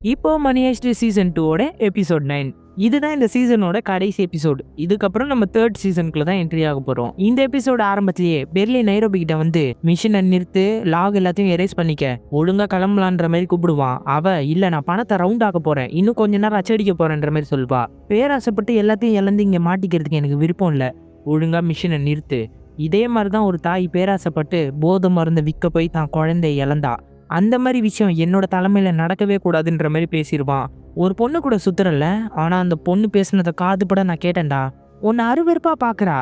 இப்போ மணி heist season 2 episode 9. இதுதான் இந்த சீசனோட கடைசி எபிசோட். இதுக்கப்புறம் நம்ம 3rd சீசனுக்குள்ள தான் என்ட்ரி ஆக போறோம். இந்த எபிசோட் ஆரம்பத்திலேயே பெர்லின் நைரோபி கிட்ட வந்து மிஷினை நிறுத்து, லாக் எல்லாத்தையும் எரேஸ் பண்ணிக்க, ஒழுங்கா கிளம்பலான்ற மாதிரி கூப்பிடுவான். அவ இல்ல நான் பணத்தை ரவுண்ட் ஆக்க போறேன், இன்னும் கொஞ்ச நேரம் அச்சடிக்க போறேன்ற மாதிரி சொல்வா. பேராசைப்பட்டு எல்லாத்தையும் இழந்து இங்க மாட்டிக்கிறதுக்கு எனக்கு விருப்பம் இல்ல, ஒழுங்கா மிஷினை நிறுத்து. இதே மாதிரிதான் ஒரு தாய் பேராசைப்பட்டு போதை மருந்தை விற்க போய் தான் குழந்தைய இழந்தா. அந்த மாதிரி விஷயம் என்னோட தலைமையில நடக்கவே கூடாதுன்ற மாதிரி பேசிடுவான். ஒரு பொண்ணு கூட சுத்துறல, ஆனா அந்த பொண்ணு பேசுனதை காதுபட நான் கேட்டேன்டா. உன்னை அருவெறுப்பா பாக்குறா,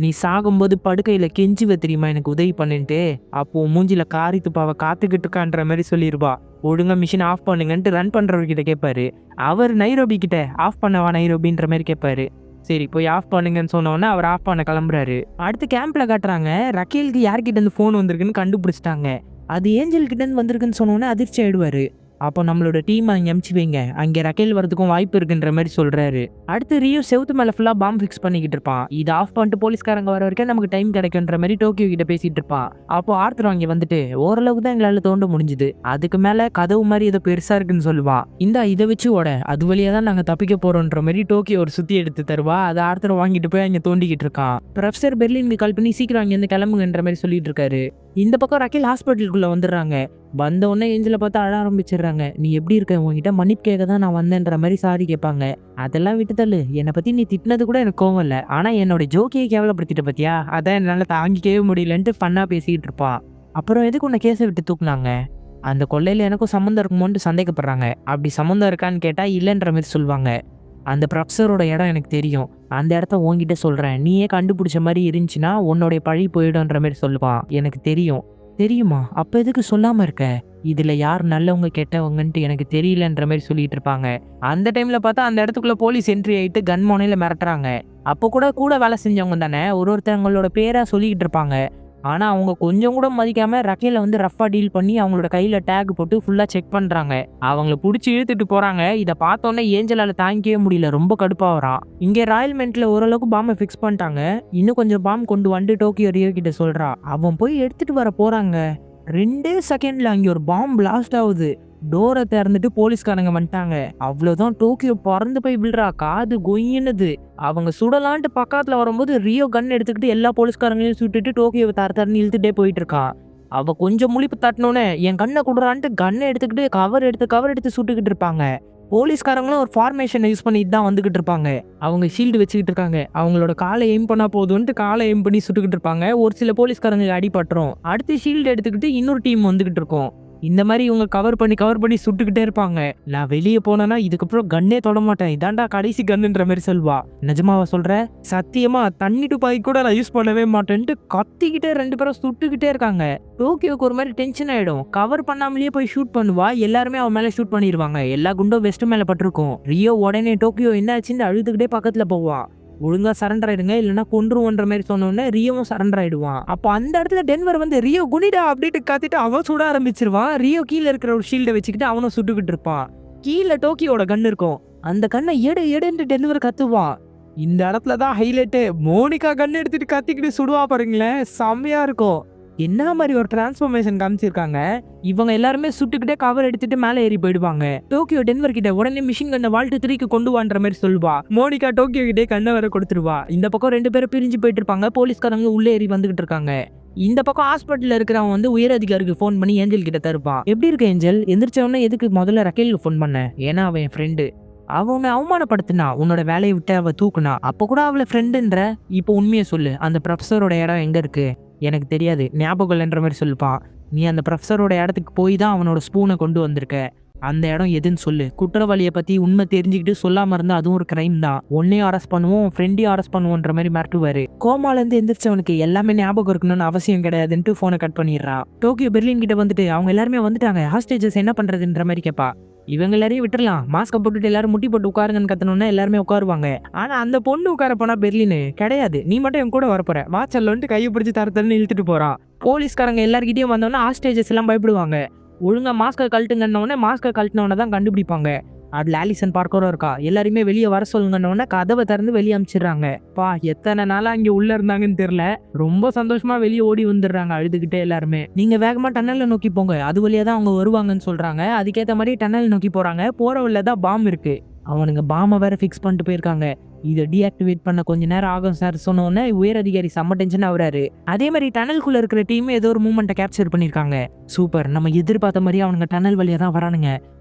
நீ சாகும்போது படுக்கையில கெஞ்சுவ தெரியுமா எனக்கு உதவி பண்ணிட்டு, அப்போ மூஞ்சில காரி துப்பாவ காத்துக்கிட்டு இருக்கான்ற மாதிரி சொல்லிடுவா. ஒழுங்கா மிஷின் ஆஃப் பண்ணுங்கன்ட்டு ரன் பண்றவர்கிட்ட கேட்பாரு. அவர் நைரோபி கிட்ட ஆஃப் பண்ணவா நைரோபின்ற மாதிரி கேட்பாரு. சரி போய் ஆஃப் பண்ணுங்கன்னு சொன்னோன்னே அவர் ஆஃப் பண்ண கிளம்புறாரு. அடுத்து கேம்ப்ல காட்டுறாங்க, ரக்கேலுக்கு யார்கிட்ட இருந்து ஃபோன் வந்திருக்குன்னு கண்டுபிடிச்சிட்டாங்க. அது ஏஞ்சல் கிட்ட இருந்து வந்திருக்குன்னு சொன்னோன்னே அதிர்ச்சி ஆயிடுவாரு. அப்போ நம்மளோட டீம் அங்கே அமுச்சு வைங்க, அங்கே ரக்கேல் வரதுக்கும் வாய்ப்பு இருக்குன்ற மாதிரி சொல்றாரு. அடுத்து ரியோ செவுத்து மேல ஃபுல்லா பாம்பு ஃபிக்ஸ் பண்ணிக்கிட்டு இருப்பான். இதை ஆஃப் பண்ணிட்டு போலீஸ்காரங்க வர வரைக்கும் நமக்கு டைம் கிடைக்குன்ற மாதிரி டோக்கியோ கிட்ட பேசிட்டு இருப்பான். அப்போ ஆர்த்தர் அங்கே வந்துட்டு ஓரளவுக்கு தான் எங்களால தோண்ட முடிஞ்சுது, அதுக்கு மேல கதவு மாதிரி ஏதோ பெருசா இருக்குன்னு சொல்லுவான். இதை வச்சு ஓட, அது வழியா தான் நாங்க தப்பிக்க போறோம்ன்ற மாதிரி டோக்கியோ ஒரு சுத்தி எடுத்து தருவா. அதை ஆர்த்தர் வாங்கிட்டு போய் அங்கே தோண்டிக்கிட்டு இருக்கான். ப்ரொஃபசர் பெர்லினுக்கு கால் பண்ணி சீக்கிரம் அங்கே இருந்து கிளம்புங்கன்ற மாதிரி சொல்லிட்டு இருக்காரு. இந்த பக்கம் ரக்கேல் ஹாஸ்பிட்டலுக்குள்ள வந்துடுறாங்க. வந்த உடனே ஏஞ்சலை பார்த்து அழ ஆரம்பிச்சிடுறாங்க. நீ எப்படி இருக்க, உங்ககிட்ட மன்னிப்பு கேட்க தான் நான் வந்தேன்ற மாதிரி சாரி கேட்பாங்க. அதெல்லாம் விட்டு தள்ளு, என்னை பத்தி நீ திட்டினது கூட எனக்கு கோவம் இல்லை, ஆனா என்னோட ஜோக்கியை கேவலப்படுத்திட்ட பத்தியா, அதான் என்னால தாங்கிக்கவே முடியலன்ட்டு ஃபன்னா பேசிக்கிட்டு இருப்பான். அப்புறம் எதுக்கு உன்னை கேஸை விட்டு தூக்குனாங்க, அந்த கொள்ளையில எனக்கும் சம்மந்தம் இருக்குமோன்ட்டு சந்தேகப்படுறாங்க. அப்படி சம்மந்தம் இருக்கான்னு கேட்டா இல்லைன்ற மாதிரி சொல்லுவாங்க. அந்த ப்ரொஃபஸரோட இடம் எனக்கு தெரியும், அந்த இடத்த உன்கிட்ட சொல்றேன், நீயே கண்டுபிடிச்ச மாதிரி இருந்துச்சுன்னா உன்னோடைய பழி போயிடும்ன்ற மாதிரி சொல்லுவான். எனக்கு தெரியும். தெரியுமா, அப்ப எதுக்கு சொல்லாம இருக்க, இதுல யார் நல்லவங்க கெட்டவங்கன்ட்டு எனக்கு தெரியலன்ற மாதிரி சொல்லிட்டு இருப்பாங்க. அந்த டைம்ல பார்த்தா அந்த இடத்துக்குள்ள போலீஸ் என்ட்ரி ஆயிட்டு கன் மோனையில மிரட்டுறாங்க. அப்போ கூட வேலை செஞ்சவங்க தானே ஒருத்தவங்களோட பேரா சொல்லிக்கிட்டு இருப்பாங்க. ஆனா அவங்க கொஞ்சம் கூட மதிக்காம ரக்கேல வந்து ரஃபா டீல் பண்ணி அவங்களோட கையில டேக் போட்டு ஃபுல்லா செக் பண்றாங்க. அவங்கள பிடிச்சி இழுத்துட்டு போறாங்க. இதை பார்த்தோன்னே ஏஞ்சலால தாங்கிக்கவே முடியல, ரொம்ப கடுப்பா வரான். இங்கே ராயல் மென்ட்ல ஓரளவுக்கு பாம்பை ஃபிக்ஸ் பண்ணிட்டாங்க, இன்னும் கொஞ்சம் பாம்பு கொண்டு வந்து டோக்கியோ ரியோ கிட்ட சொல்றா. அவன் போய் எடுத்துட்டு வர போறாங்க. 2 செகண்ட்ல அங்கே ஒரு பாம்பு பிளாஸ்ட் ஆகுது. டோரை திறந்துட்டு போலீஸ்காரங்க வந்துட்டாங்க. அவ்வளவுதான், டோக்கியோ பறந்து போய் விழுறா, காது கொய்யினுது. அவங்க சுடலான்ட்டு பக்கத்துல வரும்போது ரியோ கன் எடுத்துக்கிட்டு எல்லா போலீஸ்காரங்களையும் சுட்டுட்டு டோக்கியோவை தரன்னு இழுத்துட்டே போயிட்டு இருக்கான். அவ கொஞ்சம் முழிப்பு தட்டினோன்னே என் கண்ணை கொடுறான்ட்டு கண்ணை எடுத்துக்கிட்டு கவர் எடுத்து சுட்டுக்கிட்டு இருப்பாங்க. போலீஸ்காரங்களும் ஒரு ஃபார்மேஷனை யூஸ் பண்ணிட்டு தான் வந்துகிட்டு இருப்பாங்க. அவங்க ஷீல்டு வச்சுக்கிட்டு இருக்காங்க. அவங்களோட காலை எய்ம் பண்ணா போதும்ட்டு காலை எய்ம் பண்ணி சுட்டுக்கிட்டு இருப்பாங்க. ஒரு சில போலீஸ்காரங்க அடிபட்டுரும். அடுத்து ஷீல்டு எடுத்துக்கிட்டு இன்னொரு டீம் வந்துகிட்டு இருக்கும். இந்த மாதிரி இவங்க கவர் பண்ணி சுட்டுக்கிட்டே இருப்பாங்க. நான் வெளியே போனேன்னா இதுக்கப்புறம் கன்னே தொட மாட்டேன், இதாண்டா கடைசி கன்னுன்ற மாதிரி சொல்வா. நிஜமாவா சொல்ற, சத்தியமா தண்ணி துப்பாக்கி கூட நான் யூஸ் பண்ணவே மாட்டேன்ட்டு கத்திக்கிட்டே 2 பேரும் சுட்டுக்கிட்டே இருக்காங்க. டோக்கியோக்கு ஒரு மாதிரி டென்ஷன் ஆயிடும். கவர் பண்ணாமலேயே போய் ஷூட் பண்ணுவா. எல்லாருமே அவன் மேல ஷூட் பண்ணிடுவாங்க. எல்லா குண்டும் வெஸ்ட் மேல பட்டிருக்கும். ரியோ உடனே டோக்கியோ என்ன ஆச்சுன்னு அழுதுகிட்டே பக்கத்துல போவான். ஒழுங்கா சரண்டர் ஆயிடுங்க இல்லைன்னா கொன்றுவோன்ற மாதிரி சொன்னோன்னே ரியோவும் சரண்டர் ஆயிடுவான். அப்போ அந்த இடத்துல டென்வர் வந்து ரியோ குனிடா அப்படின்ட்டு காத்திட்டு அவன் சுட ஆரம்பிச்சிருவான். ரியோ கீழே இருக்கிற ஒரு ஷீல்டை வச்சுக்கிட்டு அவனும் சுட்டுக்கிட்டு இருப்பான். கீழே டோக்கியோட கன் இருக்கும். அந்த கண்ணை எடுன்னு டென்வர் கத்துவான். இந்த இடத்துல தான் ஹைலைட்டு, மோனிகா கன் எடுத்துட்டு கத்திக்கிட்டு சுடுவா பாருங்களேன், செம்மையா இருக்கும். என்ன மாதிரி ஒரு டிரான்ஸ்ஃபர்மேஷன் காமிச்சிருக்காங்க. இவங்க எல்லாருமே சுட்டுக்கிட்டே கவர் எடுத்துட்டு மேலே ஏறி போயிடுவாங்க. டோக்கியோ டென்வர் கிட்ட உடனே மிஷின் கண்ணை வால்ட்டு 3க்கு கொண்டு வான்ற மாதிரி சொல்லுவா. மோனிகா டோக்கியோ கிட்டே கண்ணை வர கொடுத்துருவா. இந்த பக்கம் 2 பேரும் பிரிஞ்சு போயிட்டு இருப்பாங்க. போலீஸ்காரங்க உள்ளே ஏறி வந்துகிட்டு இருக்காங்க. இந்த பக்கம் ஹாஸ்பிட்டல்ல இருக்கிறவன் வந்து உயர் அதிகாரிக்கு ஃபோன் பண்ணி ஏஞ்சல் கிட்ட தருப்பான். எப்படி இருக்கு ஏஞ்சல், எந்திரிச்சவொடனே எதுக்கு முதல்ல ரக்கேலுக்கு ஃபோன் பண்ண, ஏன்னா அவன் என் ஃப்ரெண்டு, அவனை அவமானப்படுத்தினா, உன்னோட வேலையை விட்டு அவ தூக்குனா, அப்போ கூட அவளை ஃப்ரெண்டுன்ற. இப்போ உண்மையை சொல்லு, அந்த ப்ரொஃபஸரோட இடம் எங்க இருக்கு, எனக்கு தெரியாது, ஞாபகம் இல்லைன்ற மாதிரி சொல்லுப்பான். நீ அந்த ப்ரொஃபஸரோட இடத்துக்கு போய் தான் அவனோட ஸ்பூனை கொண்டு வந்திருக்க, அந்த இடம் எதுன்னு சொல்லு. குற்றவாளியை பத்தி உண்மை தெரிஞ்சுக்கிட்டு சொல்லாம இருந்தா அதுவும் ஒரு கிரைம் தான், உன்னையும் அரெஸ்ட் பண்ணுவோம் ஃப்ரெண்டையும் அரெஸ்ட் பண்ணுவோன்ற மாதிரி மிரட்டுவாரு. கோமால இருந்து எந்திரிச்சவனுக்கு எல்லாமே ஞாபகம் இருக்கணும்னு அவசியம் கிடையாதுன்ட்டு போனை கட் பண்ணிடுறான். டோக்கியோ பெர்லின் கிட்ட வந்துட்டு அவங்க எல்லாருமே வந்துட்டாங்க, ஹாஸ்டேஜஸ் என்ன பண்றதுன்ற மாதிரி கேட்பா. இவங்க எல்லாரையும் விட்டுறலாம், மாஸ்கை போட்டுட்டு எல்லாரும் முட்டி போட்டு உட்காருங்கன்னு கத்தணும்னா எல்லாருமே உட்காருவாங்க. ஆனா அந்த பொண்ணு உட்கார போனா பெர்லின் கிடையாது, நீ மட்டும் என் கூட வரப்போற, வாச்சல்லன்ட்டு கையை பிடிச்சி தரத்தன்னு இழுத்துட்டு போறான். போலீஸ்காரங்க எல்லார்கிட்டயும் வந்தோன்னா ஹாஸ்டேஜஸ் எல்லாம் பயப்படுவாங்க. ஒழுங்கா மாஸ்கை கழட்டுங்கன்னொடனே மாஸ்கை கழட்டினவனை தான் கண்டுபிடிப்பாங்க. அதுல ஆலிசன் பார்க்கரும் இருக்கா. எல்லாருமே வெளியே வர சொல்லுங்கன்னு கதவை திறந்து வெளியே அனுப்பிச்சிடுறாங்க. எத்தனை நாளா அங்க உள்ள இருந்தாங்கன்னு தெரியல. ரொம்ப சந்தோஷமா வெளியே ஓடி வந்துடுறாங்க அழுதுகிட்டே எல்லாருமே. நீங்க வேகமா டன்னல்ல நோக்கி போங்க, அது வழியா தான் அவங்க வருவாங்கன்னு சொல்றாங்க. அதுக்கேற்ற மாதிரி டன்னல் நோக்கி போறாங்க. போற வழியில தான் பாம் இருக்கு. அவனுங்க பாமை வேற ஃபிக்ஸ் பண்ணிட்டு போயிருக்காங்க. இதை டீஆக்டிவேட் பண்ண கொஞ்ச நேரம் ஆகும் சார் சொன்னோன்னே உயர் அதிகாரி செம்ம டென்ஷன் ஆகுறாரு. அதே மாதிரி டனல்குள்ள இருக்கிற டீம் ஏதோ ஒரு மூமெண்ட்டை கேப்சர் பண்ணிருக்காங்க. சூப்பர், நம்ம எதிர்பார்த்த மாதிரி அவனுங்க டனல் வழியா தான் வரானுங்க.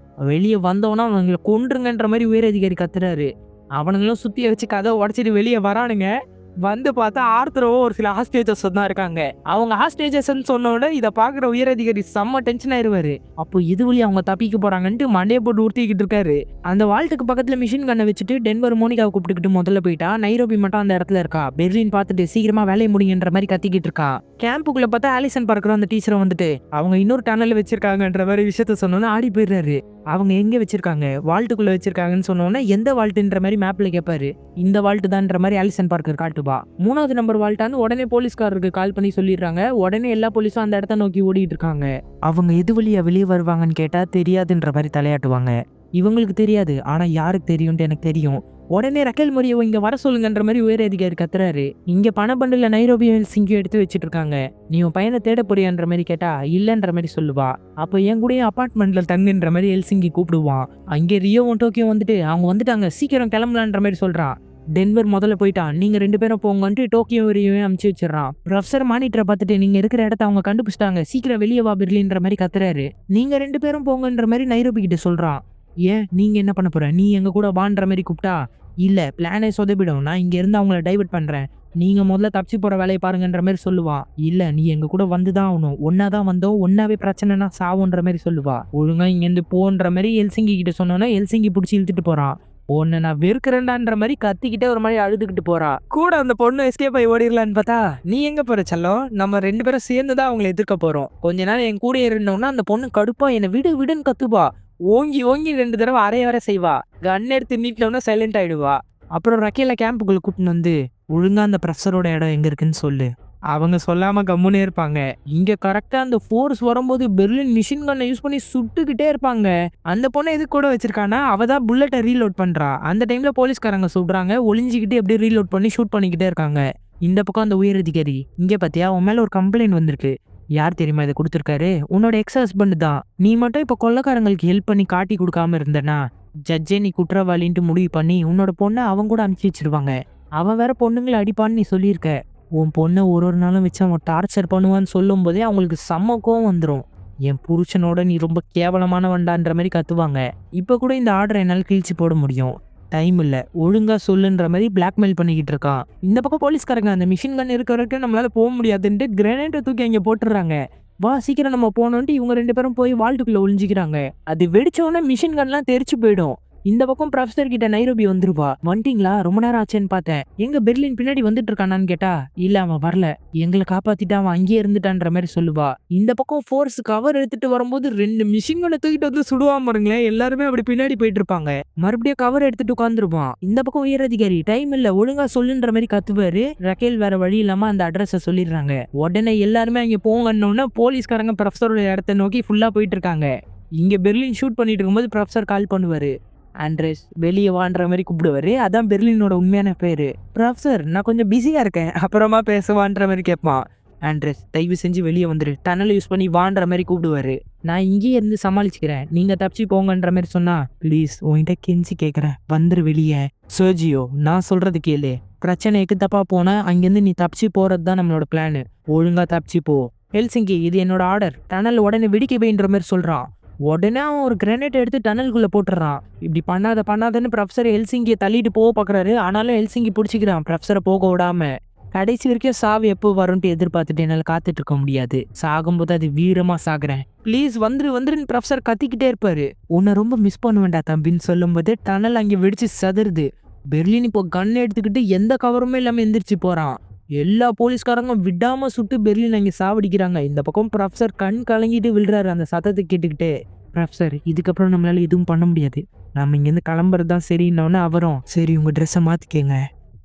வெளியே வந்தோன்னா அவனுங்களை கொன்றுங்கன்ற மாதிரி உயர் அதிகாரி கத்துறாரு. அவனுங்களும் சுத்திய வச்சு கதவை உடச்சிட்டு வெளியே வரானுங்க. வந்து பார்த்தா ஆர்த்தரோ ஒரு சில ஹாஸ்டேஜஸ் தான் இருக்காங்க. அவங்க ஹாஸ்டேஜஸ் சொன்னோட இதை பாக்குற உயர் அதிகாரி செம்ம டென்ஷன் ஆயிருவாரு. அப்போ இது வழி அவங்க தப்பிக்க போறாங்கன்ட்டு மண்டையை போட்டு உறுத்திக்கிட்டு இருக்காரு. அந்த வால்ட்டுக்கு பக்கத்துல மிஷின் கண்ணை வச்சுட்டு டென்வர் மோனிகாவை கூப்பிட்டுக்கிட்டு முதல்ல போயிட்டா. நைரோபி மட்டும் அந்த இடத்துல இருக்கா. பெர்லின் பார்த்துட்டு சீக்கிரமா வேலையை முடியுன்ற மாதிரி கத்திக்கிட்டு இருக்கா. கேம்புக்குள்ள பார்த்தா ஆலிசன் பார்க்கற அந்த டீச்சரை வந்துட்டு அவங்க இன்னொரு டனல் வச்சிருக்காங்கன்ற மாதிரி விஷயத்த சொன்னோன்னு ஆடி போயிடுறாரு. அவங்க எங்க வச்சிருக்காங்க, வால்ட்டுக்குள்ள வச்சிருக்காங்கன்னு சொன்னோன்னே எந்த வால்ட்டுன்ற மாதிரி மேப்ல கேட்பாரு. இந்த வால்ட்டு தான்ற மாதிரி ஆலிசன் பார்க்கர் காட்டுவா. 3வது நம்பர் வால்ட்டான்னு உடனே போலீஸ்காரருக்கு கால் பண்ணி சொல்லிடுறாங்க. உடனே எல்லா போலீஸும் அந்த இடத்த நோக்கி ஓடிட்டு இருக்காங்க. அவங்க எது வழியா வெளியே வருவாங்கன்னு கேட்டா தெரியாதுன்ற மாதிரி தலையாட்டுவாங்க. இவங்களுக்கு தெரியாது, ஆனா யாருக்கு தெரியும்ட்டு எனக்கு தெரியும். உடனே ரக்கேல் மொரியோ இங்க வர சொல்லுங்கன்ற மாதிரி உயர் அதிகாரி கத்துறாரு. இங்க பணபண்டில் நைரோபி ஹெல்சிங்கியும் எடுத்து வச்சிட்டு இருக்காங்க. நீ உன் பையனை தேட போறியான்ற மாதிரி கேட்டா இல்லன்ற மாதிரி சொல்லுவா. அப்போ என் கூட அபார்ட்மெண்ட்ல தங்குன்ற மாதிரி ஹெல்சிங்கி கூப்பிடுவான். அங்கே ரியோவும் டோக்கியோ வந்துட்டு அவங்க வந்துட்டாங்க, சீக்கிரம் கிளம்பலான்ற மாதிரி சொல்றான். டென்வர் முதல்ல போயிட்டான். நீங்க 2 பேரும் போங்கன்ட்டு டோக்கியோ ரியோவையும் அனுப்பிச்சு வச்சிடறான். ப்ரொஃபசர் மானிட்டரை பார்த்துட்டு நீங்க இருக்கிற இடத்த அவங்க கண்டுபிடிச்சிட்டாங்க, சீக்கிரம் வெளியே வா பெர்லின்ற மாதிரி கத்துறாரு. நீங்க 2 பேரும் போங்கன்ற மாதிரி நைரோபி கிட்ட சொல்றான். ஏன் நீங்க என்ன பண்ண போற, நீ எங்க கூட வான்ற மாதிரி கூப்பிட்டா இல்ல பிளானே சொதப்பிடும், நான் இங்க இருந்து அவங்கள டைவர்ட் பண்றேன், நீங்க முதல்ல தப்பிச்சு போற வேலையை பாருங்கன்ற மாதிரி சொல்லுவா. இல்ல நீ எங்க கூட வந்துதான் ஆகணும், ஒன்னாதான் வந்தோம், ஒன்னாவே பிரச்சனைனா சாவுன்ற மாதிரி சொல்லுவா. ஒழுங்கா இங்க இருந்து போன்ற மாதிரி எல்சிங்கி கிட்ட சொன்னோன்னா எல்சிங்கி பிடிச்சி இழுத்துட்டு போறான். உன்னை நான் வெறுக்கிறேன்டான்ற மாதிரி கத்திக்கிட்டே ஒரு மாதிரி அழுதுகிட்டு போறா. கூட அந்த பொண்ணு எஸ்கேப் ஆகி ஓடிடலான்னு பார்த்தா நீ எங்க போற செல்லம், நம்ம 2 பேரும் சேர்ந்துதான் அவங்களை எதிர்க்க போறோம், கொஞ்ச நேரம் என் கூட இருந்தோம்னா அந்த பொண்ணு கடுப்பா என்னை விடு விடுன்னு கத்துவா. ஓங்கி ஓங்கி 2 தடவை அரைய வர செய்வா. கன் எடுத்து நீட்லன்னா சைலண்ட் ஆயிடுவா. அப்புறம் ரக்கேல கேம்புக்குள்ள கூப்பிட்டு வந்து ஒழுங்கா அந்த ப்ரொஃபஸரோட இடம் எங்க இருக்குன்னு சொல்லு. அவங்க சொல்லாம கம்முனே இருப்பாங்க. இங்க கரெக்டா அந்த ஃபோர்ஸ் வரும்போது பெர்லின் மிஷின் கன்னை யூஸ் பண்ணி சுட்டுக்கிட்டே இருப்பாங்க. அந்த பொண்ணை எது கூட வச்சிருக்கானா அவ தான் புல்லட்டை ரீலோட் பண்றா. அந்த டைம்ல போலீஸ்காரங்க சுடுறாங்க. ஒளிஞ்சிக்கிட்டு எப்படி ரீலோட் பண்ணி ஷூட் பண்ணிக்கிட்டே இருக்காங்க. இந்த பக்கம் அந்த உயர் அதிகாரி இங்க பாத்தியா உன் மேல ஒரு கம்ப்ளைண்ட் வந்திருக்கு. யார் தெரியுமா இதை கொடுத்துருக்காரு, உன்னோட எக்ஸ் ஹஸ்பண்ட் தான். நீ மட்டும் இப்ப கொள்ளக்காரங்களுக்கு ஹெல்ப் பண்ணி காட்டி கொடுக்காம இருந்தனா ஜட்ஜே நீ குற்றவாளின்ட்டு முடிவு பண்ணி உன்னோட பொண்ணை அவங்க கூட அனுப்பிச்சு வச்சிருவாங்க. அவன் வேற பொண்ணுங்களை அடிப்பான்னு நீ சொல்லியிருக்க. உன் பொண்ணை ஒரு நாளும் வச்சு அவன் டார்ச்சர் பண்ணுவான்னு சொல்லும் போதே அவங்களுக்கு செம்ம கோவம் வந்துடும். என் புருஷனோட நீ ரொம்ப கேவலமானவன்டான்ற மாதிரி கத்துவாங்க. இப்ப கூட இந்த ஆர்டரை என்னால் கிழிச்சு போட முடியும், டைம் இல்லை, ஒழுங்கா சொல்லுன்ற மாதிரி பிளாக்மெயில் பண்ணிக்கிட்டு இருக்கான். இந்த பக்கம் போலீஸ்காரங்க அந்த மிஷின் கன் இருக்கிற வரைக்கும் நம்மளால போக முடியாதுன்ட்டு கிரேனைட்டை தூக்கி அங்கே போட்டுடுறாங்க. வா சீக்கிரம் நம்ம போனோன்ட்டு இவங்க 2 பேரும் போய் வால்ட்டுக்குள்ள ஒளிஞ்சிக்கிறாங்க. அது வெடிச்சோடனே மிஷின் கன்லாம் தெரிச்சு போயிடும். இந்த பக்கம் ப்ரொஃபசர் கிட்ட நைரோபி வந்துருவா. வந்துட்டீங்களா, ரொம்ப நேரம் ஆச்சேன்னு பார்த்தேன், எங்க பெர்லின் பின்னாடி வந்துட்டு இருக்கானான்னு கேட்டா இல்ல அவன் வரல, எங்களை காப்பாத்திட்டு அவன் அங்கேயே இருந்துட்டான்ற மாதிரி சொல்லுவா. இந்த பக்கம் ஃபோர்ஸ் கவர் எடுத்துட்டு வரும்போது 2 மிஷின் கன்னை தூக்கிட்டு வந்து சுடுவான் பாருங்களேன். எல்லாருமே அப்படி பின்னாடி போயிட்டு இருப்பாங்க. மறுபடியும் கவர் எடுத்துட்டு உட்காந்துருப்பான். இந்த பக்கம் உயர் அதிகாரி டைம் இல்ல ஒழுங்கா சொல்லுன்ற மாதிரி கத்துவாரு. ரக்கேல் வேற வழி இல்லாம அந்த அட்ரஸை சொல்லிடுறாங்க. உடனே எல்லாருமே அங்க போங்கன்னு போலீஸ்காரங்க ப்ரொஃபசரோட இடத்த நோக்கி ஃபுல்லா போயிட்டு இருக்காங்க. இங்க பெர்லின் ஷூட் பண்ணிட்டு இருக்கும்போது ப்ரொஃபசர் கால் பண்ணுவாரு. ஆண்ட்ரேஸ் வெளியே வான்ற மாதிரி கூப்பிடுவாரு. அதான் பெர்லினோட உண்மையான பேரு. ப்ரொஃபசர் நான் கொஞ்சம் பிஸியா இருக்கேன், அப்புறமா பேசுவான்ற மாதிரி கேட்பான். ஆண்ட்ரேஸ் தயவு செஞ்சு வெளியே வந்துரு, டனல் யூஸ் பண்ணி வான்ற மாதிரி கூப்பிடுவாரு. நான் இங்கேயே இருந்து சமாளிச்சுக்கிறேன், நீங்க தப்பிச்சு போங்கன்ற மாதிரி சொன்னா ப்ளீஸ் உன்கிட்ட கெஞ்சி கேட்குறேன் வந்துரு வெளியே. சர்ஜியோ நான் சொல்றது கேளு, பிரச்சனைக்கு தப்பா போனா அங்கேருந்து நீ தப்பிச்சு போறது தான் நம்மளோட பிளானு, ஒழுங்கா தப்பிச்சு போ. ஹெல்சிங்கி இது என்னோட ஆர்டர், டனல் உடனே வெடிக்க வைன்ற மாதிரி சொல்றான். உடனே அவன் ஒரு கிரனேட் எடுத்து டனல்குள்ள போட்டுறான். இப்படி பண்ணாதன்னு ப்ரொஃபசர் ஹெல்சிங்கியை தள்ளிட்டு போக பாக்குறாரு. ஆனாலும் ஹெல்சிங்கி பிடிச்சிக்கிறான் ப்ரொஃபசரை போக விடாம. கடைசி வரைக்கும் சாவு எப்போ வரும்ட்டு எதிர்பார்த்துட்டு என்னால் காத்துட்டு இருக்க முடியாது, சாகும்போது அது வீரமா சாகுறேன், ப்ளீஸ் வந்துருன்னு ப்ரொஃபசர் கத்திக்கிட்டே இருப்பாரு. உன்னை ரொம்ப மிஸ் பண்ண வேண்டாம் தம்பின்னு சொல்லும் போது டனல் அங்கே வெடிச்சு சதுருது. பெர்லின் இப்போ கன் எடுத்துக்கிட்டு எந்த கவருமே இல்லாம எந்திரிச்சு போறான். எல்லா போலீஸ்காரங்க விடாம சுட்டு பெர்லின் அங்கே சாவடிக்கிறாங்க. இந்த பக்கம் ப்ரொஃபசர் கண் கலங்கிட்டு விழுறாரு அந்த சத்தத்தை கேட்டுக்கிட்டு. ப்ரொஃபசர் இதுக்கப்புறம் நம்மளால எதுவும் பண்ண முடியாது, நம்ம இங்கேருந்து கிளம்புறது தான் சரின்னொன்னு அவரும் சரி உங்க ட்ரெஸ்ஸை மாத்திக்கங்க.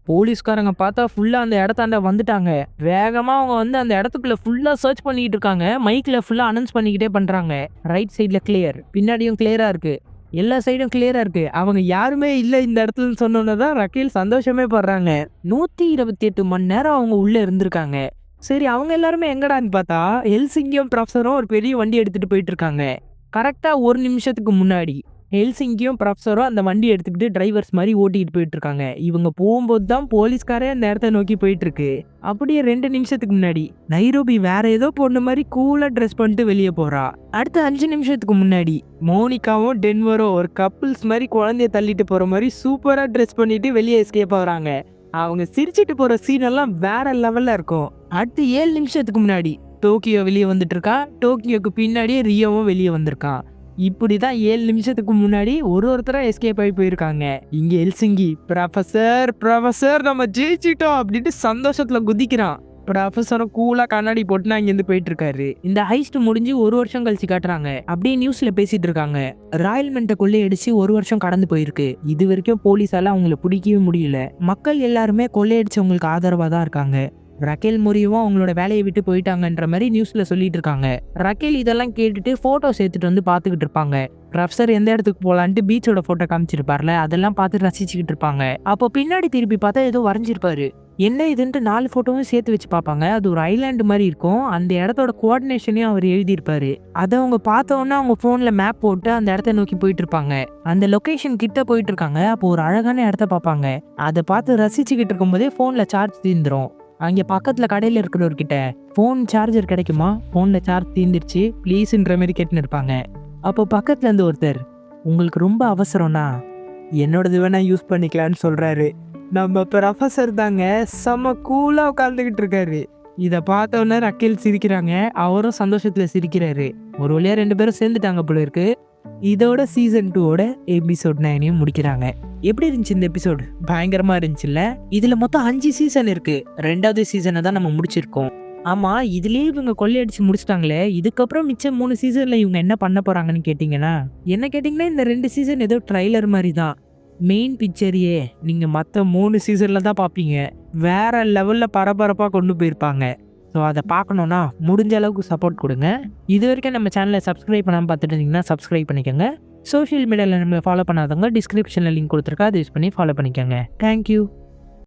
போலீஸ்காரங்க பார்த்தா ஃபுல்லா அந்த இடத்தாண்ட வந்துட்டாங்க. வேகமா அவங்க வந்து அந்த இடத்துக்குள்ள ஃபுல்லா சர்ச் பண்ணிக்கிட்டு இருக்காங்க. மைக்ல ஃபுல்லா அனௌன்ஸ் பண்ணிக்கிட்டே பண்றாங்க. ரைட் சைட்ல கிளியர், பின்னாடியும் கிளியரா இருக்கு, எல்லா சைடும் கிளியரா இருக்கு. அவங்க யாருமே இல்ல இந்த இடத்துலன்னு சொன்னோனே தான் ரக்கேல் சந்தோஷமே படுறாங்க. 128 மணி நேரம் அவங்க உள்ள இருந்திருக்காங்க. சரி அவங்க எல்லாருமே எங்கடான்னு பார்த்தா, ஹெல்சிங்கியும் ப்ரொஃபஸரும் ஒரு பெரிய வண்டி எடுத்துட்டு போயிட்டு இருக்காங்க. கரெக்ட்டா 1 நிமிஷத்துக்கு முன்னாடி ஹெல்சிங்கியும் ப்ரொஃபஸரும் அந்த வண்டி எடுத்துக்கிட்டு டிரைவர்ஸ் மாதிரி ஓட்டிட்டு போயிட்டு இருக்காங்க. இவங்க போகும்போது தான் போலீஸ்காரே அந்த இடத்த நோக்கி போயிட்டு இருக்கு. அப்படியே 2 நிமிஷத்துக்கு முன்னாடி நைரோபி வேற ஏதோ பொண்ணு மாதிரி கூலா ட்ரெஸ் பண்ணிட்டு வெளியே போறா. அடுத்த 5 நிமிஷத்துக்கு முன்னாடி மோனிகாவும் டென்வரும் ஒரு கப்பிள்ஸ் மாதிரி குழந்தைய தள்ளிட்டு போற மாதிரி சூப்பரா ட்ரெஸ் பண்ணிட்டு வெளியே எஸ்கேப் ஆகுறாங்க. அவங்க சிரிச்சிட்டு போற சீன் எல்லாம் வேற லெவல்ல இருக்கும். அடுத்து 7 நிமிஷத்துக்கு முன்னாடி டோக்கியோ வெளியே வந்துட்டு இருக்கா. டோக்கியோக்கு பின்னாடியே ரியோவும் வெளியே வந்திருக்கான். இப்படிதான் 7 நிமிஷத்துக்கு முன்னாடி ஒருத்தரா எஸ்கேப் ஆகி போயிருக்காங்க. இங்க ஹெல்சிங்கி ப்ரொஃபசர் நம்ம ஜெயிச்சிட்டோம் அப்படின்ட்டு சந்தோஷத்துல குதிக்கிறான். ப்ரொஃபஸரும் கூலா கண்ணாடி போட்டுனா இங்கிருந்து போயிட்டு இருக்காரு. இந்த ஹைஸ்ட் முடிஞ்சு 1 வருஷம் கழிச்சு காட்டுறாங்க. அப்படியே நியூஸ்ல பேசிட்டு இருக்காங்க. ராயல்மெண்ட்டை கொள்ளையடிச்சு 1 வருஷம் கடந்து போயிருக்கு. இது வரைக்கும் போலீஸால அவங்கள பிடிக்கவே முடியல. மக்கள் எல்லாருமே கொள்ளையடிச்சவங்களுக்கு ஆதரவா தான் இருக்காங்க. ரக்கேல் முறியவும் அவங்களோட வேலையை விட்டு போயிட்டாங்கன்ற மாதிரி நியூஸ்ல சொல்லிட்டு இருக்காங்க. ரக்கேல் இதெல்லாம் கேட்டுட்டு போட்டோஸ் எடுத்துட்டு வந்து பாத்துக்கிட்டு இருப்பாங்க. ப்ரொஃபஸர் எந்த இடத்துக்கு போலான்ட்டு பீச்சோட போட்டோ காமிச்சிருப்பார்ல, அதெல்லாம் பார்த்து ரசிச்சுக்கிட்டு இருப்பாங்க. அப்போ பின்னாடி திருப்பி பார்த்தா ஏதோ வரைஞ்சிருப்பாரு. என்ன இதுன்ட்டு 4 போட்டோவும் சேர்த்து வச்சு பார்ப்பாங்க. அது ஒரு ஐலாண்டு மாதிரி இருக்கும். அந்த இடத்தோட கோஆர்டினேஷனையும் அவர் எழுதியிருப்பாரு. அதை அவங்க பார்த்தோன்னா அவங்க போன்ல மேப் போட்டு அந்த இடத்த நோக்கி போயிட்டு இருப்பாங்க. அந்த லொகேஷன் கிட்ட போயிட்டு இருக்காங்க. அப்போ ஒரு அழகான இடத்த பார்ப்பாங்க. அதை பார்த்து ரசிச்சுக்கிட்டு இருக்கும்போதே போன்ல சார்ஜ் தீர்ந்துரும். அங்கே பக்கத்தில் கடையில் இருக்கிறவர்கிட்ட ஃபோன் சார்ஜர் கிடைக்குமா, ஃபோனில் சார்ஜ் தீர்ந்துருச்சு ப்ளீஸுன்ற மாதிரி கேட்டுன்னு இருப்பாங்க. அப்போ பக்கத்தில் இருந்து ஒருத்தர், உங்களுக்கு ரொம்ப அவசரம்னா என்னோடது வேணால் யூஸ் பண்ணிக்கலான்னு சொல்கிறாரு. நம்ம ப்ரொஃபஸர் தாங்க செம்ம கூலாக உட்காந்துக்கிட்டு இருக்காரு. இதை பார்த்தோன்னே ரக்கேல் சிரிக்கிறாங்க. அவரும் சந்தோஷத்தில் சிரிக்கிறாரு. ஒரு வழியாக 2 பேரும் சேர்ந்துட்டாங்க போல இருக்கு. இதோட சீசன் 2ஓட எபிசோட் 9 முடிக்கிறாங்க. எப்படி இருந்துச்சு இந்த எபிசோடு? பயங்கரமா இருந்துச்சுல்ல? இதுல மொத்தம் 5 சீசன் இருக்கு. 2வது சீசனை தான் நம்ம முடிச்சிருக்கோம். ஆமா, இதுலயே இவங்க கொள்ளையடிச்சு முடிச்சிட்டாங்களே, இதுக்கப்புறம் மிச்சம் 3 சீசன்ல இவங்க என்ன பண்ண போறாங்கன்னு கேட்டீங்கன்னா, என்ன கேட்டீங்கன்னா இந்த 2 சீசன் ஏதோ ட்ரைலர் மாதிரி தான். மெயின் பிக்சரையே நீங்க மற்ற 3 சீசன்ல தான் பார்ப்பீங்க. வேற லெவல்ல பரபரப்பா கொண்டு போயிருப்பாங்க. ஸோ அதை பார்க்கணுன்னா முடிஞ்ச அளவுக்கு சப்போர்ட் கொடுங்க. இது வரைக்கும் நம்ம சேனலை சப்ஸ்கிரைப் பண்ணாமல் பார்த்துட்டு இருந்தீங்கன்னா சப்ஸ்கிரைப் பண்ணிக்கோங்க. சோஷியல் மீடியாவில் நம்மளை ஃபாலோ பண்ணாதவங்க டிஸ்கிரிப்ஷனில் லிங்க் கொடுத்துருக்கா, அதை யூஸ் பண்ணி ஃபாலோ பண்ணிக்கோங்க. தேங்க்யூ.